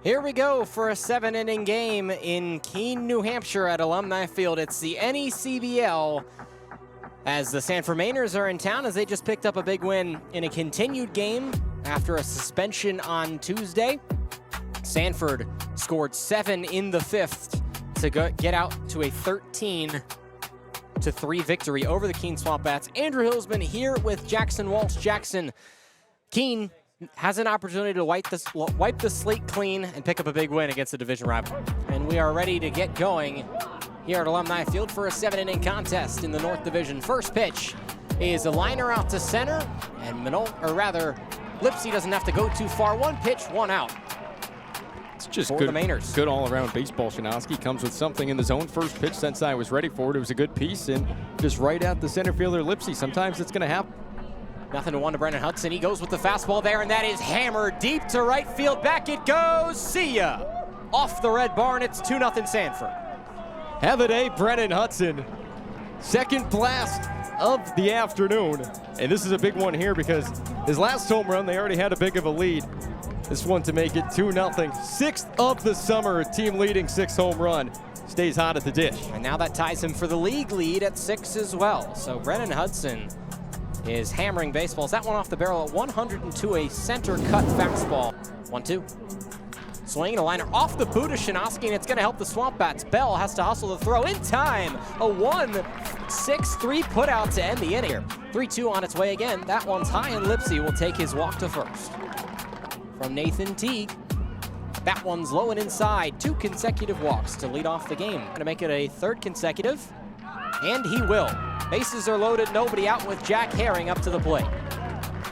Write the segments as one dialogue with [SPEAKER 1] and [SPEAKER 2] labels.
[SPEAKER 1] Here we go for a 7-inning game in Keene, New Hampshire at Alumni Field. It's the NECBL as the Sanford Mainers are in town as they just picked up a big win in a continued game after a suspension on Tuesday. Sanford scored 7 in the 5th to get out to a 13-3 victory over the Keene SwampBats. Andrew Hillsman here with Jackson Walsh. Jackson, Keene has an opportunity to wipe the slate clean and pick up a big win against the division rival. And we are ready to get going here at Alumni Field for a 7-inning contest in the North Division. First pitch is a liner out to center, and Lipsy doesn't have to go too far. One pitch, one out.
[SPEAKER 2] It's just
[SPEAKER 1] for the Mainers.
[SPEAKER 2] Good all-around baseball. Shenosky comes with something in the zone. First pitch, Sensei was ready for it. It was a good piece, and just right at the center fielder, Lipsy. Sometimes it's going to happen.
[SPEAKER 1] 0-1 to Brendan Hudson. He goes with the fastball there, and that is hammered deep to right field. Back it goes. See ya. Off the red barn. It's 2-0 Sanford.
[SPEAKER 2] Have a day, Brendan Hudson. Second blast of the afternoon. And this is a big one here because his last home run, they already had a big of a lead. This one to make it 2-0. Sixth of the summer, a team leading 6th home run. Stays hot at the dish.
[SPEAKER 1] And now that ties him for the league lead at 6 as well. So Brendan Hudson is hammering baseballs. That one off the barrel at 102, a center cut fastball. 1-2. Swinging a liner off the boot of Shenosky, and it's going to help the SwampBats. Bell has to hustle the throw in time. A 1-6-3 put out to end the inning here. 3-2 on its way again. That one's high, and Lipsy will take his walk to first. From Nathan Teague. That one's low and inside. 2 consecutive walks to lead off the game. Going to make it a 3rd consecutive, and he will. Bases are loaded, nobody out with Jack Herring up to the plate.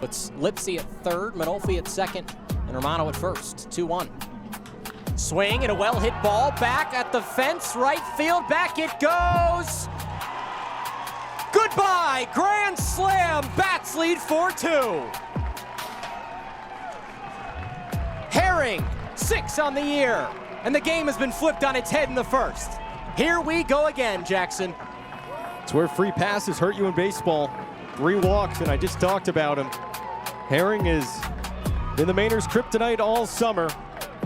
[SPEAKER 1] It's Lipsy at 3rd, Manolfi at 2nd, and Romano at 1st. 2-1. Swing and a well-hit ball back at the fence, right field, back it goes. Goodbye, grand slam, Bats lead 4-2. Herring, 6 on the year, and the game has been flipped on its head in the 1st. Here we go again, Jackson.
[SPEAKER 2] It's where free passes hurt you in baseball. 3 walks, and I just talked about him. Herring is in the Mainers' kryptonite all summer,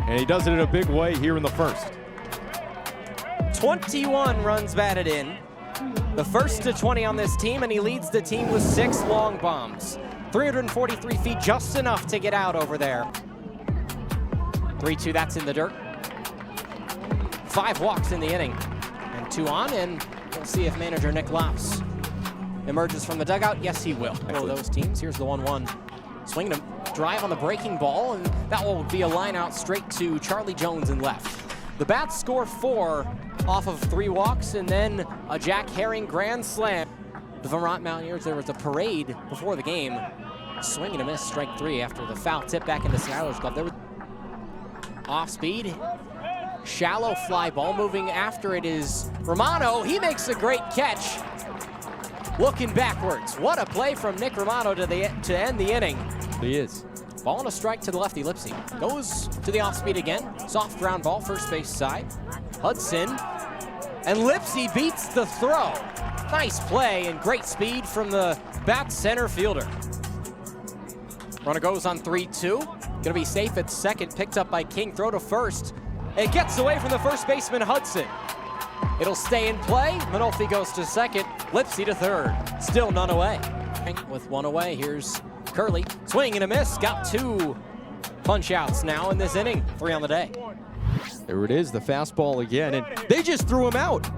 [SPEAKER 2] and he does it in a big way here in the 1st.
[SPEAKER 1] 21 runs batted in. The first to 20 on this team, and he leads the team with 6 long bombs. 343 feet, just enough to get out over there. 3-2, that's in the dirt. 5 walks in the inning, and 2 on, and we'll see if manager Nick Lops emerges from the dugout. Yes, he will. One of those teams. Here's the 1-1. Swinging a drive on the breaking ball, and that will be a line out straight to Charlie Jones in left. The Bats score 4 off of 3 walks, and then a Jack Herring grand slam. The Vermont Mountaineers, there was a parade before the game. Swing and a miss, strike 3 after the foul tip back into Skyler's glove. There was off speed. Shallow fly ball. Moving after it is Romano. He makes a great catch. Looking backwards. What a play from Nick Romano to end the inning.
[SPEAKER 2] He is.
[SPEAKER 1] Ball and a strike to the lefty Lipsy. Goes to the off speed again. Soft ground ball, first base side. Hudson. And Lipsy beats the throw. Nice play and great speed from the Bats center fielder. Runner goes on 3-2. Gonna be safe at 2nd. Picked up by King. Throw to 1st. It gets away from the first baseman, Hudson. It'll stay in play. Manolfi goes to 2nd. Lipsy to 3rd. Still none away. With 1 away, here's Curley. Swing and a miss. Got 2 punch outs now in this inning. 3 on the day.
[SPEAKER 2] There it is, the fastball again, and they just threw him out.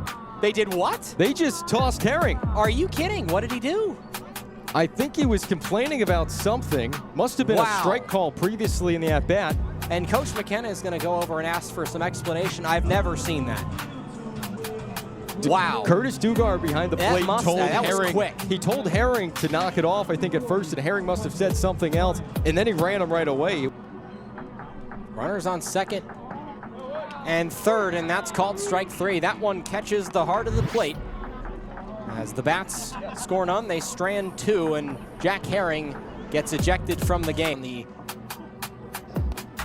[SPEAKER 1] They did what?
[SPEAKER 2] They just tossed Herring.
[SPEAKER 1] Are you kidding? What did he do?
[SPEAKER 2] I think he was complaining about something. Must have been a strike call previously in the at-bat.
[SPEAKER 1] And Coach McKenna is going to go over and ask for some explanation. I've never seen that. Wow.
[SPEAKER 2] Curtis Dugar behind the plate told Herring.
[SPEAKER 1] Quick.
[SPEAKER 2] He told Herring to knock it off, I think, at first, and Herring must have said something else, and then he ran him right away.
[SPEAKER 1] Runners on 2nd and 3rd, and that's called strike 3. That one catches the heart of the plate. As the Bats score none, they strand 2, and Jack Herring gets ejected from the game. The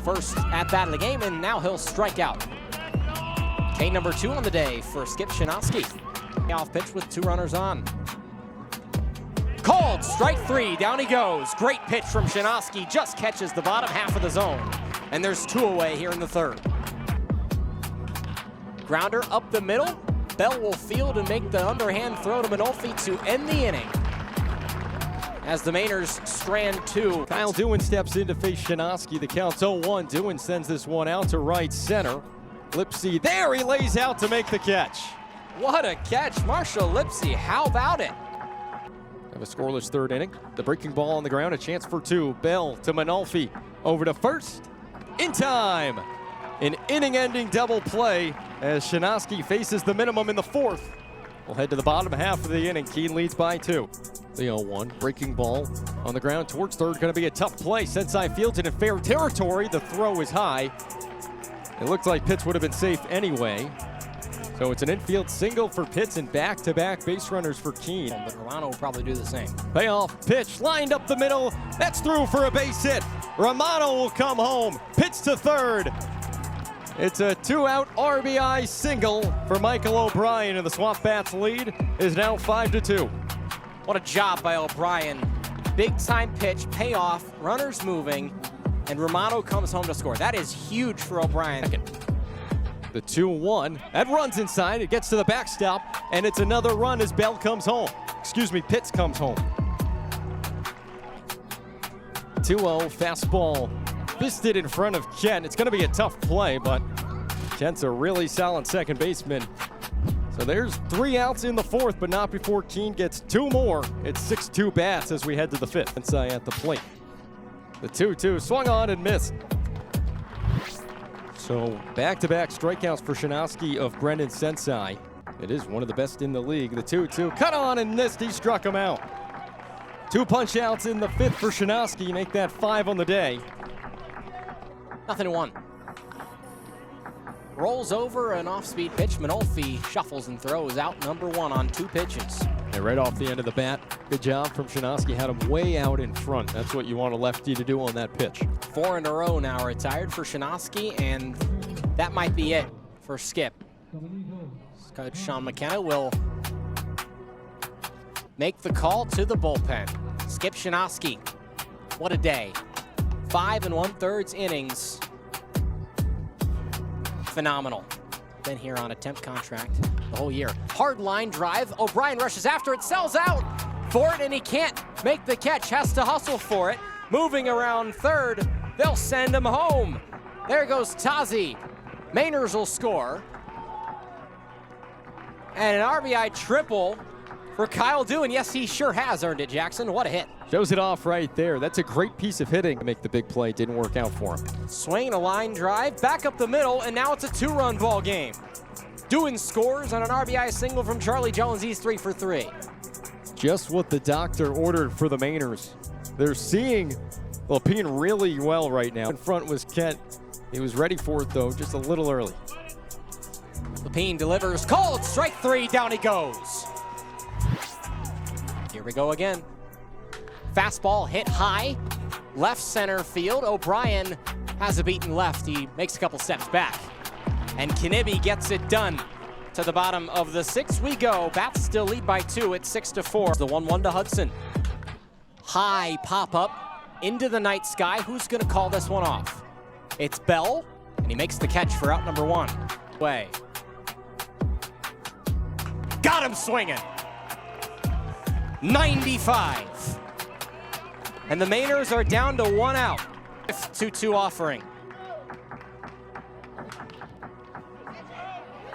[SPEAKER 1] first at-bat of the game, and now he'll strike out. K number 2 on the day for Skip Shenosky. Off pitch with 2 runners on. Called strike 3, down he goes. Great pitch from Shenosky, just catches the bottom half of the zone. And there's 2 away here in the 3rd. Grounder up the middle. Bell will field and make the underhand throw to Manolfi to end the inning, as the Mainers strand 2.
[SPEAKER 2] Kyle Dewan steps in to face Shenosky. The count's 0-1. Dewan sends this one out to right center. Lipsy there, he lays out to make the catch.
[SPEAKER 1] What a catch, Marshall Lipsy, how about it?
[SPEAKER 2] Have a scoreless 3rd inning. The breaking ball on the ground, a chance for 2. Bell to Manolfi, over to first, in time. An inning-ending double play as Shenosky faces the minimum in the 4th. We'll head to the bottom half of the inning. Keene leads by 2. The 0-1, breaking ball on the ground towards 3rd. Going to be a tough play. Sensei fields it in fair territory. The throw is high. It looked like Pitts would have been safe anyway. So it's an infield single for Pitts and back-to-back base runners for Keene.
[SPEAKER 1] But Romano will probably do the same.
[SPEAKER 2] Payoff pitch lined up the middle. That's through for a base hit. Romano will come home. Pitts to 3rd. It's a 2-out RBI single for Michael O'Brien, and the SwampBats lead is now 5-2.
[SPEAKER 1] What a job by O'Brien. Big time pitch, payoff, runners moving, and Romano comes home to score. That is huge for O'Brien.
[SPEAKER 2] The 2-1, that runs inside, it gets to the backstop, and it's another run as Bell comes home. Excuse me, Pitts comes home. 2-0, fastball fisted in front of Kent. It's going to be a tough play, but Kent's a really solid second baseman. So there's 3 outs in the 4th, but not before Keene gets 2 more. It's 6-2 bats as we head to the 5th. Inside at the plate. The 2-2 swung on and missed. So back-to-back strikeouts for Shenosky of Brendan Sensei. It is one of the best in the league. The 2-2 cut on and missed. He struck him out. 2 punch outs in the 5th for Shenosky. Make that 5 on the day.
[SPEAKER 1] 0-1. Rolls over an off-speed pitch. Manolfi shuffles and throws out number 1 on 2 pitches.
[SPEAKER 2] And right off the end of the bat, good job from Shenosky. Had him way out in front. That's what you want a lefty to do on that pitch.
[SPEAKER 1] 4 in a row now retired for Shenosky, and that might be it for Skip. Coach Sean McKenna will make the call to the bullpen. Skip Shenosky, what a day. 5 1/3 innings. Phenomenal. Been here on a temp contract the whole year. Hard line drive. O'Brien rushes after it, sells out for it, and he can't make the catch. Has to hustle for it. Moving around 3rd. They'll send him home. There goes Tazi. Mainers will score. And an RBI triple for Kyle Dewan. Yes, he sure has earned it, Jackson. What a hit.
[SPEAKER 2] Shows it off right there. That's a great piece of hitting to make the big play. Didn't work out for him.
[SPEAKER 1] Swing, a line drive, back up the middle, and now it's a 2-run ball game. Dewan scores on an RBI single from Charlie Jones. He's 3 for 3.
[SPEAKER 2] Just what the doctor ordered for the Mainers. They're seeing Lapine really well right now. In front was Kent. He was ready for it, though, just a little early.
[SPEAKER 1] Lapine delivers, called, strike 3, down he goes. Here we go again. Fastball hit high, left center field. O'Brien has a beaten left. He makes a couple steps back. And Knibbie gets it done. To the bottom of the 6th we go. Bats still lead by 2 at 6-4. The 1-1 to Hudson. High pop-up into the night sky. Who's going to call this one off? It's Bell, and he makes the catch for out number 1. Way. Got him swinging. 95. And the Mainers are down to 1 out. 2-2 offering.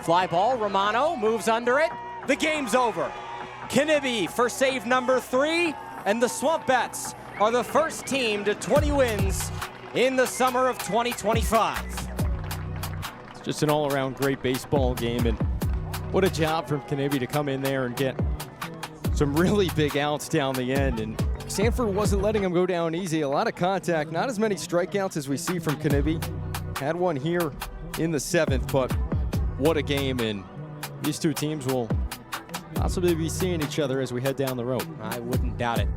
[SPEAKER 1] Fly ball, Romano moves under it. The game's over. Knibbie for save number 3, and the SwampBats are the first team to 20 wins in the summer of 2025.
[SPEAKER 2] It's just an all-around great baseball game, and what a job from Knibbie to come in there and get some really big outs down the end. And Sanford wasn't letting him go down easy. A lot of contact, not as many strikeouts as we see from Knibbie. Had one here in the 7th, but what a game, and these 2 teams will possibly be seeing each other as we head down the road.
[SPEAKER 1] I wouldn't doubt it.